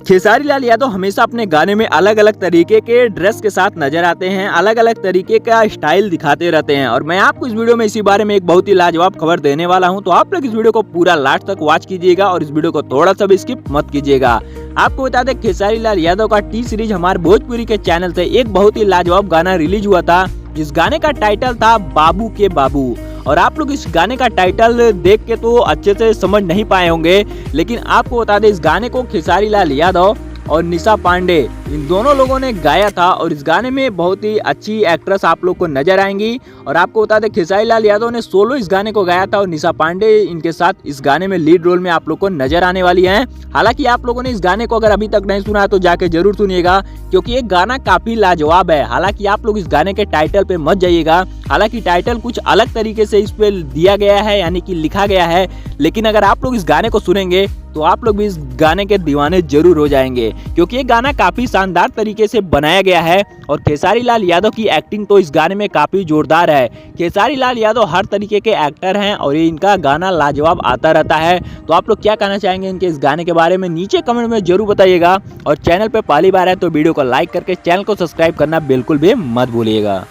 खेसारी लाल यादव हमेशा अपने गाने में अलग अलग तरीके के ड्रेस के साथ नजर आते हैं, अलग अलग तरीके का स्टाइल दिखाते रहते हैं और मैं आपको इस वीडियो में इसी बारे में एक बहुत ही लाजवाब खबर देने वाला हूं। तो आप लोग इस वीडियो को पूरा लास्ट तक वॉच कीजिएगा और इस वीडियो को थोड़ा सा भी स्किप मत कीजिएगा। आपको बता दें खेसारी लाल यादव का टी सीरीज हमारे भोजपुरी के चैनल से एक बहुत ही लाजवाब गाना रिलीज हुआ था, जिस गाने का टाइटल था बाबू के बाबू। और आप लोग इस गाने का टाइटल देख के तो अच्छे से समझ नहीं पाए होंगे, लेकिन आपको बता दें इस गाने को खेसारी लाल यादव और निशा पांडे इन दोनों लोगों ने गाया था और इस गाने में बहुत ही अच्छी एक्ट्रेस आप लोग को नजर आएंगी। और आपको बता दें खेसारी लाल यादव ने सोलो इस गाने को गाया था और निशा पांडे इनके साथ इस गाने में लीड रोल में आप लोग को नजर आने वाली हैं। हालांकि आप लोगों ने इस गाने को अगर अभी तक नहीं सुना है तो जाके जरूर सुनिएगा, क्योंकि ये गाना काफी लाजवाब है। हालांकि आप लोग इस गाने के टाइटल पे मत जाइएगा, हालांकि टाइटल कुछ अलग तरीके से इस पे दिया गया है, यानी कि लिखा गया है, लेकिन अगर आप लोग इस गाने को सुनेंगे तो आप लोग भी इस गाने के दीवाने जरूर हो जाएंगे, क्योंकि ये गाना काफी शानदार तरीके से बनाया गया है। और खेसारी लाल यादव की एक्टिंग तो इस गाने में काफी जोरदार है। खेसारी लाल यादव हर तरीके के एक्टर हैं और ये इनका गाना लाजवाब आता रहता है। तो आप लोग क्या कहना चाहेंगे इनके इस गाने के बारे में नीचे कमेंट में जरूर बताइएगा। और चैनल पे पहली बार है तो वीडियो को लाइक करके चैनल को सब्सक्राइब करना बिल्कुल भी मत भूलिएगा।